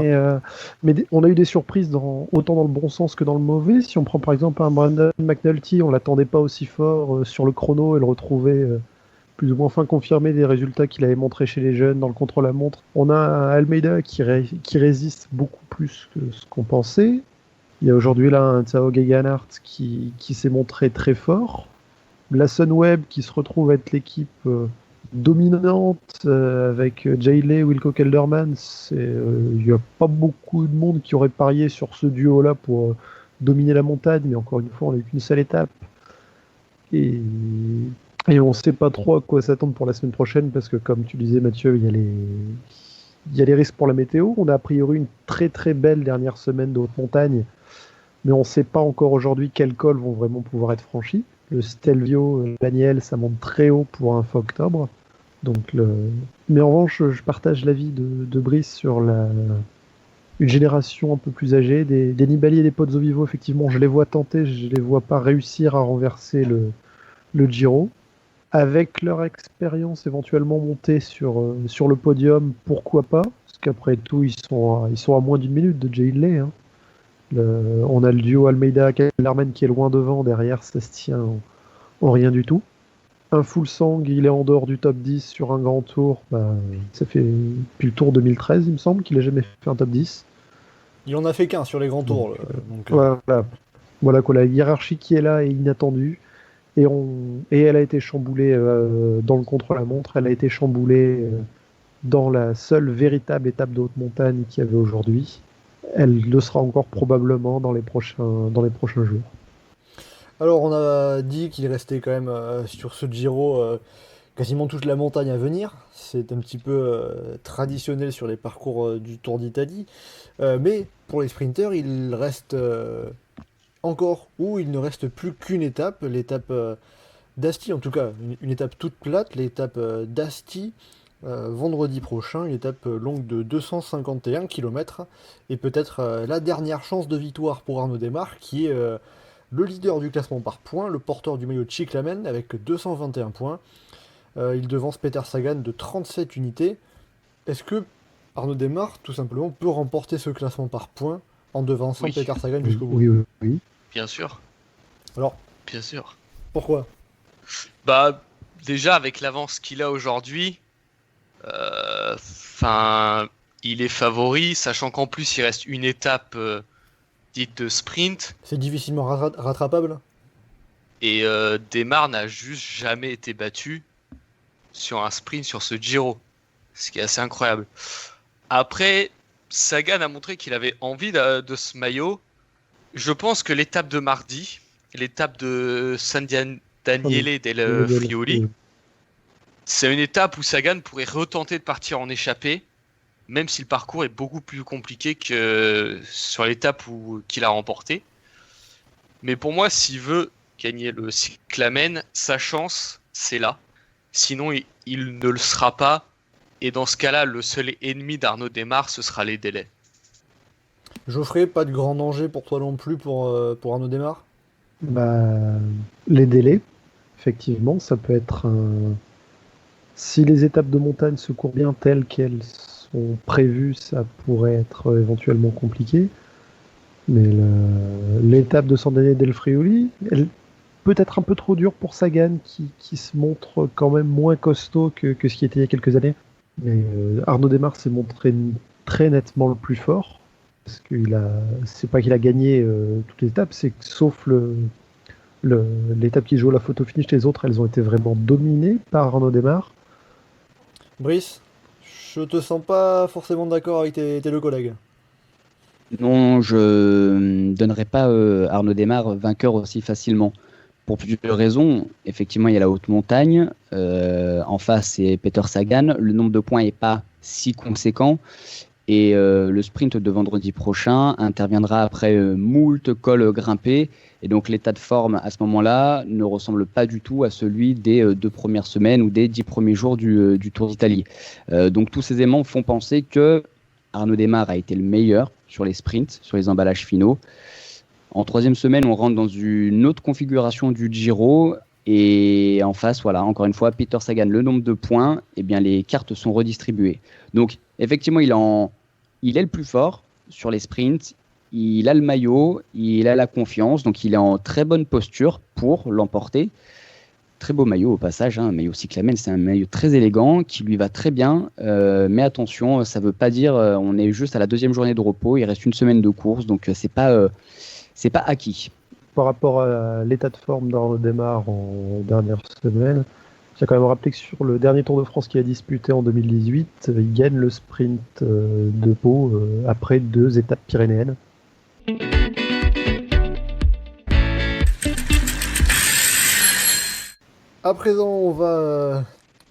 mais on a eu des surprises autant dans le bon sens que dans le mauvais. Si on prend par exemple un Brandon McNulty, on l'attendait pas aussi fort sur le chrono et le retrouver plus ou moins fin confirmé des résultats qu'il avait montrés chez les jeunes dans le contre-la-montre. On a un Almeida qui résiste beaucoup plus que ce qu'on pensait. Il y a aujourd'hui là un Tao Geoghegan-Hart qui s'est montré très fort. La Sunweb qui se retrouve être l'équipe dominante avec Jayle, Wilco Kelderman. Il n'y a pas beaucoup de monde qui aurait parié sur ce duo-là pour dominer la montagne, mais encore une fois, on n'a eu qu'une seule étape. Et on ne sait pas trop à quoi s'attendre pour la semaine prochaine, parce que comme tu disais Mathieu, il y a les risques pour la météo. On a a priori une très très belle dernière semaine de haute montagne, mais on ne sait pas encore aujourd'hui quels cols vont vraiment pouvoir être franchis. Le Stelvio Daniel, ça monte très haut pour un fin octobre. Mais en revanche, je partage l'avis de Brice sur une génération un peu plus âgée. Des Nibali et des Pozzovivo, effectivement, je les vois tenter, je les vois pas réussir à renverser le Giro. Avec leur expérience éventuellement montée sur le podium, pourquoi pas? Parce qu'après tout, ils sont à moins d'une minute de Jay Hindley. Hein. On a le duo Almeida-Kellerman qui est loin devant, derrière ça se tient en rien du tout. Un Fuglsang, il est en dehors du top 10 sur un grand tour. Ça fait depuis le tour 2013, il me semble, qu'il a jamais fait un top 10. Il en a fait qu'un sur les grands tours. Voilà quoi, la hiérarchie qui est là est inattendue. Et elle a été chamboulée dans le contre-la-montre, elle a été chamboulée dans la seule véritable étape de haute montagne qu'il y avait aujourd'hui. Elle le sera encore probablement dans les prochains jours. Alors on a dit qu'il restait quand même sur ce Giro quasiment toute la montagne à venir. C'est un petit peu traditionnel sur les parcours du Tour d'Italie. Mais pour les sprinters, il reste encore où il ne reste plus qu'une étape, l'étape d'Asti, en tout cas une étape toute plate, l'étape d'Asti, vendredi prochain, une étape longue de 251 km, et peut-être la dernière chance de victoire pour Arnaud Démare, qui est le leader du classement par points, le porteur du maillot de Cyclamen avec 221 points. Il devance Peter Sagan de 37 unités. Est-ce que Arnaud Démare, tout simplement, peut remporter ce classement par points en devançant Peter Sagan jusqu'au bout? Oui. Bien sûr. Alors, bien sûr. Pourquoi? Déjà, avec l'avance qu'il a aujourd'hui, il est favori, sachant qu'en plus, il reste une étape dite de sprint. C'est difficilement rattrapable. Et Démare n'a juste jamais été battu sur un sprint sur ce Giro. Ce qui est assez incroyable. Après, Sagan a montré qu'il avait envie de ce maillot. Je pense que l'étape de mardi, l'étape de San Daniele del Friuli, c'est une étape où Sagan pourrait retenter de partir en échappée, même si le parcours est beaucoup plus compliqué que sur l'étape qu'il a remportée. Mais pour moi, s'il veut gagner le Cyclamen, sa chance, c'est là. Sinon, il ne le sera pas. Et dans ce cas-là, le seul ennemi d'Arnaud Démare, ce sera les délais. Geoffrey, pas de grand danger pour toi non plus pour Arnaud Démare? Les délais, effectivement, ça peut être si les étapes de montagne se courent bien telles qu'elles sont prévues, ça pourrait être éventuellement compliqué. Mais l'étape de San Daniele del Friuli, elle peut être un peu trop dure pour Sagan, qui se montre quand même moins costaud que ce qui était il y a quelques années. Mais Arnaud Démare s'est montré très nettement le plus fort. Parce que c'est pas qu'il a gagné toutes les étapes, c'est que sauf l'étape qui joue la photo finish, les autres, elles ont été vraiment dominées par Arnaud Démare. Brice, je te sens pas forcément d'accord avec tes deux collègues. Non, je ne donnerai pas Arnaud Démare vainqueur aussi facilement. Pour plusieurs raisons. Effectivement, il y a la haute montagne. En face, c'est Peter Sagan. Le nombre de points n'est pas si conséquent. Et le sprint de vendredi prochain interviendra après moult cols grimpés. Et donc l'état de forme à ce moment-là ne ressemble pas du tout à celui des 2 premières semaines ou des 10 premiers jours du Tour d'Italie. Donc tous ces éléments font penser que Arnaud Démare a été le meilleur sur les sprints, sur les emballages finaux. En 3e semaine, on rentre dans une autre configuration du Giro. Et en face, voilà, encore une fois, Peter Sagan, le nombre de points, eh bien, les cartes sont redistribuées. Donc, effectivement, il est le plus fort sur les sprints. Il a le maillot, il a la confiance. Donc, il est en très bonne posture pour l'emporter. Très beau maillot au passage. Un maillot Cyclamen, c'est un maillot très élégant qui lui va très bien. Mais attention, ça ne veut pas dire on est juste à la 2e journée de repos. Il reste une semaine de course. Donc, c'est pas acquis. Par rapport à l'état de forme d'Arnaud Démare en dernière semaine, il faut quand même rappeler que sur le dernier Tour de France qu'il a disputé en 2018, il gagne le sprint de Pau après 2 étapes pyrénéennes. À présent, on va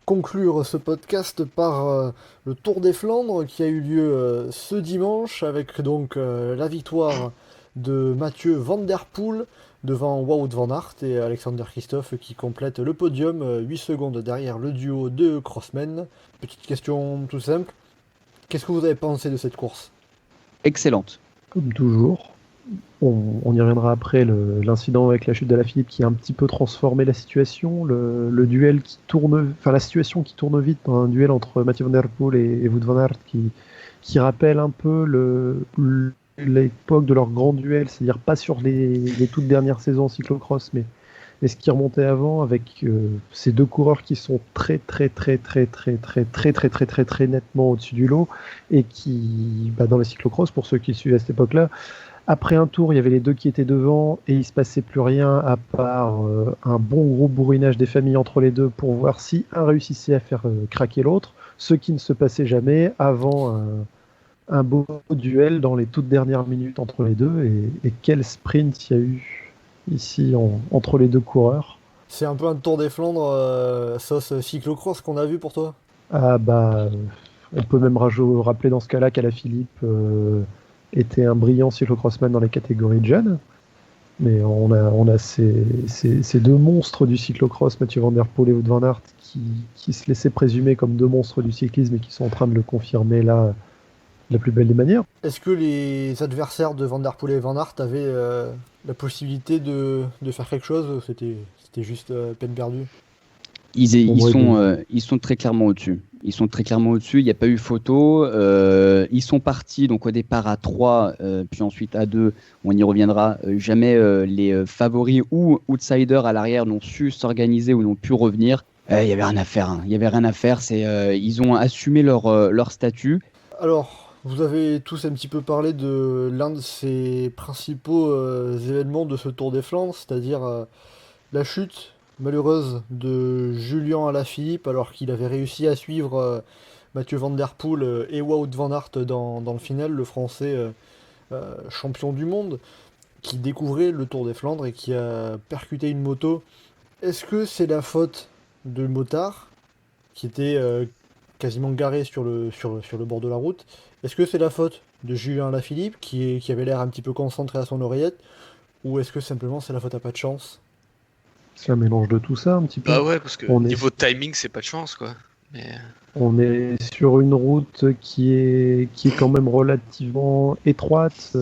conclure ce podcast par le Tour des Flandres qui a eu lieu ce dimanche avec donc la victoire de Mathieu Van Der Poel devant Wout van Aert et Alexander Kristoff qui complète le podium 8 secondes derrière le duo de crossmen. Petite question tout simple, qu'est-ce que vous avez pensé de cette course ? Excellente. Comme toujours. On y reviendra après, l'incident avec la chute d'Alaphilippe qui a un petit peu transformé la situation, le duel qui tourne, enfin la situation qui tourne vite dans un duel entre Mathieu Van Der Poel et Wout van Aert qui rappelle un peu l'époque de leur grand duel, c'est-à-dire pas sur les toutes dernières saisons en cyclocross, mais ce qui remontait avant avec ces deux coureurs qui sont très nettement au-dessus du lot et qui, dans les cyclocross, pour ceux qui le suivent à cette époque-là, après un tour, il y avait les deux qui étaient devant et il se passait plus rien à part un bon gros bourrinage des familles entre les deux pour voir si un réussissait à faire craquer l'autre, ce qui ne se passait jamais avant un beau duel dans les toutes dernières minutes entre les deux et quel sprint il y a eu ici entre les deux coureurs. C'est un peu un Tour des Flandres sauce cyclocross qu'on a vu pour toi ? Ah on peut même rappeler dans ce cas-là qu'Alaphilippe était un brillant cyclocrossman dans les catégories de jeunes. Mais on a ces deux monstres du cyclocross, Mathieu Van Der Poel et Wout van Aert, qui se laissaient présumer comme deux monstres du cyclisme et qui sont en train de le confirmer là, de la plus belle des manières. Est-ce que les adversaires de Van Der Poel et Van Aert avaient la possibilité de faire quelque chose ou c'était juste peine perdue ? Ils sont très clairement au-dessus. Ils sont très clairement au-dessus, il n'y a pas eu photo. Ils sont partis donc au départ à 3, puis ensuite à 2, on y reviendra. Jamais les favoris ou outsiders à l'arrière n'ont su s'organiser ou n'ont pu revenir. Il n'y avait rien à faire. Il y avait rien à faire. Ils ont assumé leur statut. Alors, vous avez tous un petit peu parlé de l'un de ces principaux événements de ce Tour des Flandres, c'est-à-dire la chute malheureuse de Julian Alaphilippe alors qu'il avait réussi à suivre Mathieu Van Der Poel et Wout van Aert dans le final, le français champion du monde qui découvrait le Tour des Flandres et qui a percuté une moto. Est-ce que c'est la faute de motard qui était quasiment garé sur le bord de la route? Est-ce que c'est la faute de Julian Alaphilippe qui avait l'air un petit peu concentré à son oreillette? Ou est-ce que simplement c'est la faute à pas de chance? C'est un mélange de tout ça un petit peu. Bah ouais, parce que niveau timing, c'est pas de chance, quoi. Mais... On est sur une route qui est quand même relativement étroite.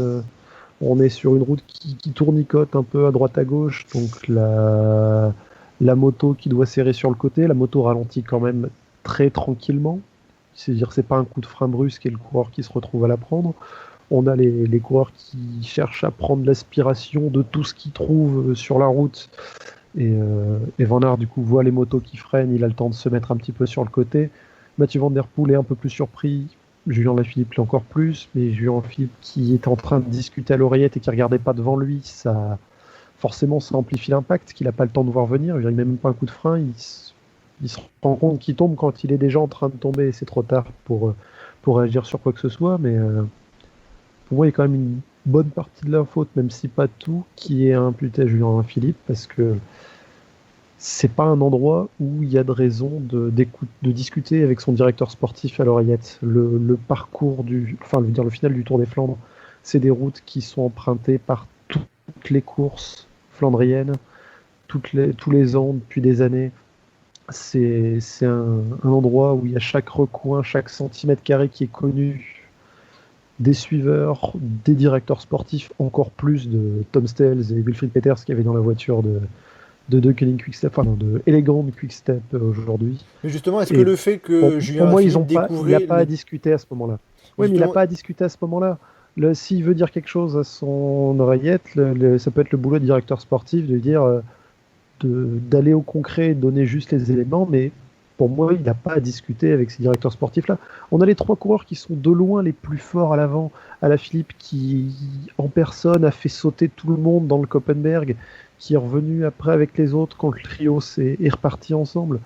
On est sur une route qui tournicote un peu à droite à gauche. Donc la moto qui doit serrer sur le côté, la moto ralentit quand même très tranquillement. C'est-à-dire c'est pas un coup de frein brusque et le coureur qui se retrouve à la prendre. On a les coureurs qui cherchent à prendre l'aspiration de tout ce qu'ils trouvent sur la route. Et Van Aert du coup voit les motos qui freinent, il a le temps de se mettre un petit peu sur le côté. Mathieu Van Der Poel est un peu plus surpris, Julian Alaphilippe l'est encore plus, mais Julian Alaphilippe qui est en train de discuter à l'oreillette et qui regardait pas devant lui, ça amplifie l'impact qu'il n'a pas le temps de voir venir. Il met même pas un coup de frein, il se rend compte qu'il tombe quand il est déjà en train de tomber et c'est trop tard pour réagir sur quoi que ce soit, mais pour moi il y a quand même une bonne partie de la faute, même si pas tout, qui est imputé à Julian Alaphilippe, parce que c'est pas un endroit où il y a de raison de discuter avec son directeur sportif à l'oreillette. Le parcours le final du Tour des Flandres, c'est des routes qui sont empruntées par toutes les courses flandriennes, tous les ans, depuis des années. C'est un endroit où il y a chaque recoin, chaque centimètre carré qui est connu des suiveurs, des directeurs sportifs, encore plus de Tom Stels et Wilfried Peters qui avaient dans la voiture de Koenig Quickstep, de Elegant Quickstep aujourd'hui. Mais justement, est-ce que le fait que Julien Alaphilippe découvrait... Il n'a pas à discuter à ce moment-là. Oui, mais il n'a pas à discuter à ce moment-là. S'il veut dire quelque chose à son oreillette, ça peut être le boulot du directeur sportif de lui dire d'aller au concret, donner juste les éléments, mais pour moi, il n'a pas à discuter avec ces directeurs sportifs-là. On a les 3 coureurs qui sont de loin les plus forts à l'avant. Alaphilippe qui, en personne, a fait sauter tout le monde dans le Koppenberg, qui est revenu après avec les autres quand le trio est reparti ensemble.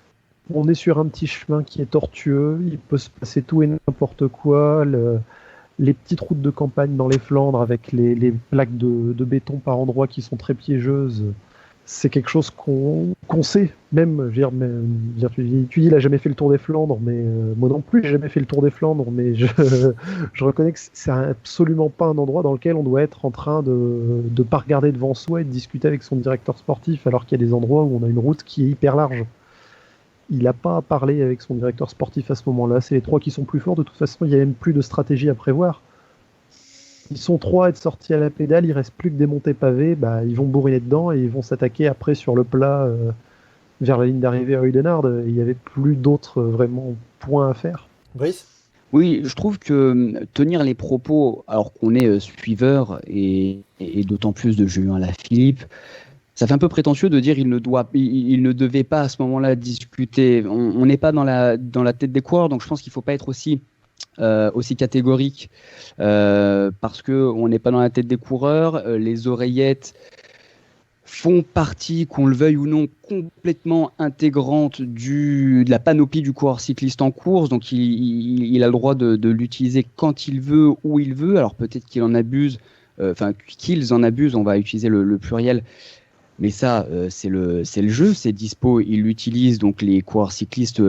On est sur un petit chemin qui est tortueux, il peut se passer tout et n'importe quoi. Les petites routes de campagne dans les Flandres avec les plaques de béton par endroits qui sont très piégeuses, c'est quelque chose qu'on sait, même, je veux dire, tu dis, il a jamais fait le Tour des Flandres, mais moi non plus, j'ai jamais fait le Tour des Flandres, mais je reconnais que c'est absolument pas un endroit dans lequel on doit être en train de pas regarder devant soi et de discuter avec son directeur sportif, alors qu'il y a des endroits où on a une route qui est hyper large. Il n'a pas à parler avec son directeur sportif à ce moment-là, c'est les 3 qui sont plus forts, de toute façon, il n'y a même plus de stratégie à prévoir. Ils sont 3 à être sortis à la pédale, il reste plus que des montées pavées, bah, ils vont bourriner dedans et ils vont s'attaquer après sur le plat vers la ligne d'arrivée à Oudenaarde. Il n'y avait plus d'autres vraiment points à faire. Brice ? Oui, je trouve que tenir les propos alors qu'on est suiveur et d'autant plus de Julien Alaphilippe, ça fait un peu prétentieux de dire il ne devait pas à ce moment-là discuter. On n'est pas dans la tête des coureurs, donc je pense qu'il ne faut pas être aussi catégorique parce qu'on n'est pas dans la tête des coureurs. Les oreillettes font partie, qu'on le veuille ou non, complètement intégrante de la panoplie du coureur cycliste en course. Donc il a le droit de l'utiliser quand il veut, où il veut. Alors peut-être qu'il en abuse, qu'ils en abusent, on va utiliser le pluriel. Mais ça, c'est le jeu, c'est dispo, il l'utilise, donc les coureurs cyclistes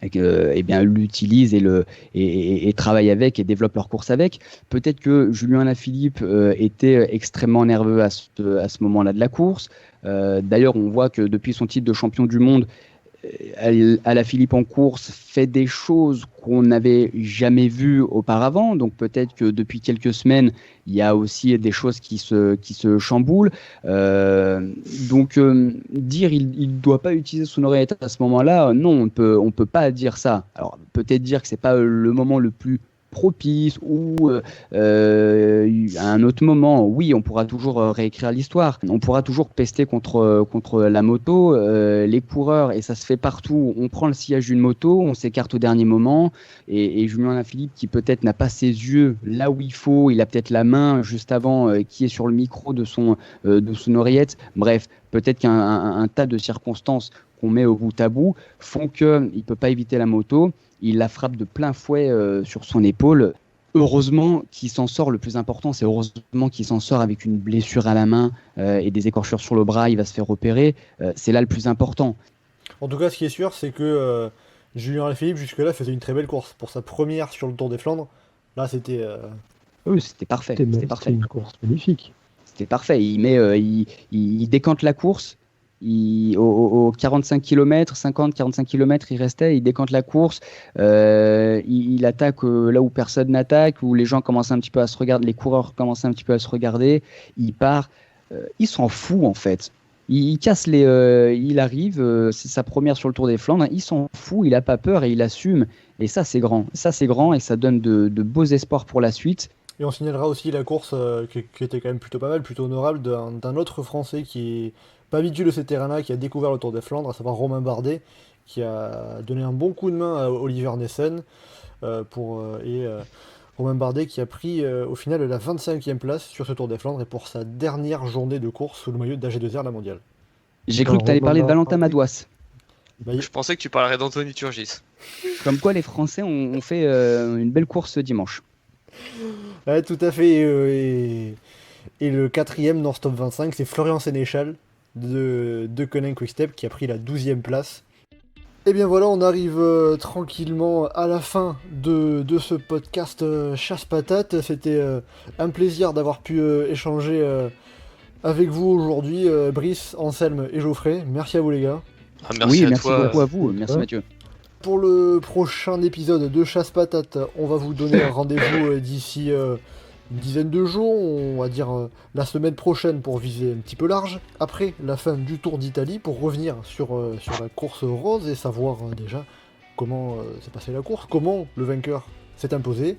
l'utilisent et travaillent avec et développent leur course avec. Peut-être que Julien Alaphilippe était extrêmement nerveux à ce moment-là de la course. D'ailleurs, on voit que depuis son titre de champion du monde, Alaphilippe en course fait des choses qu'on n'avait jamais vues auparavant, donc peut-être que depuis quelques semaines il y a aussi des choses qui se chamboulent, donc dire il doit pas utiliser son oreillette à ce moment-là, non, on peut pas dire ça. Alors peut-être dire que c'est pas le moment le plus propice ou à un autre moment, oui, on pourra toujours réécrire l'histoire, on pourra toujours pester contre la moto, les coureurs, et ça se fait partout, on prend le sillage d'une moto, on s'écarte au dernier moment, et Julien Alaphilippe qui peut-être n'a pas ses yeux là où il faut, il a peut-être la main juste avant qui est sur le micro de son oreillette, bref, peut-être qu'un tas de circonstances qu'on met au bout à bout font qu'il ne peut pas éviter la moto. Il la frappe de plein fouet sur son épaule. Heureusement qu'il s'en sort, le plus important, c'est heureusement qu'il s'en sort avec une blessure à la main et des écorchures sur le bras, il va se faire opérer. C'est là le plus important. En tout cas, ce qui est sûr, c'est que Julien Alaphilippe, jusque-là, faisait une très belle course. Pour sa première sur le Tour des Flandres, là, c'était... Oui, c'était parfait. C'était parfait. Une course magnifique. C'était parfait. Il décante la course. Au 45 km, 50-45 km, il restait, il décante la course, il attaque là où personne n'attaque, où les gens commencent un petit peu à se regarder, les coureurs commencent un petit peu à se regarder, il part, il s'en fout en fait. Il casse il arrive, c'est sa première sur le Tour des Flandres, il s'en fout, il n'a pas peur et il assume, et ça c'est grand, et ça donne de beaux espoirs pour la suite. Et on signalera aussi la course qui était quand même plutôt pas mal, plutôt honorable, d'un autre Français qui est pas habitué de ces terrains-là, qui a découvert le Tour des Flandres, à savoir Romain Bardet, qui a donné un bon coup de main à Oliver Nessen, Romain Bardet qui a pris au final la 25e place sur ce Tour des Flandres et pour sa dernière journée de course sous le maillot d'AG2R La Mondiale. J'ai cru que tu allais parler de Valentin Madouas. Je pensais que tu parlerais d'Anthony Turgis. Comme quoi les Français ont fait une belle course dimanche. Ouais, tout à fait. Et le 4e dans ce top 25, c'est Florian Sénéchal de Koenig Quick-Step qui a pris la 12e place. Et bien voilà, on arrive tranquillement à la fin de ce podcast Chasse Patate. C'était un plaisir d'avoir pu échanger avec vous aujourd'hui, Brice, Anselme et Geoffrey. Merci à vous les gars. Merci beaucoup à vous, merci Mathieu. Pour le prochain épisode de Chasse Patate, on va vous donner un rendez-vous d'ici une dizaine de jours, on va dire la semaine prochaine pour viser un petit peu large, après la fin du Tour d'Italie, pour revenir sur la course rose et savoir déjà comment s'est passée la course, comment le vainqueur s'est imposé.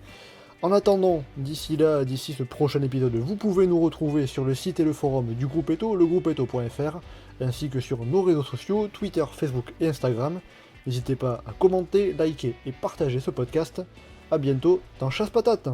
En attendant, d'ici ce prochain épisode, vous pouvez nous retrouver sur le site et le forum du groupe Eto, legroupeeto.fr, ainsi que sur nos réseaux sociaux, Twitter, Facebook et Instagram. N'hésitez pas à commenter, liker et partager ce podcast. A bientôt dans Chasse Patate.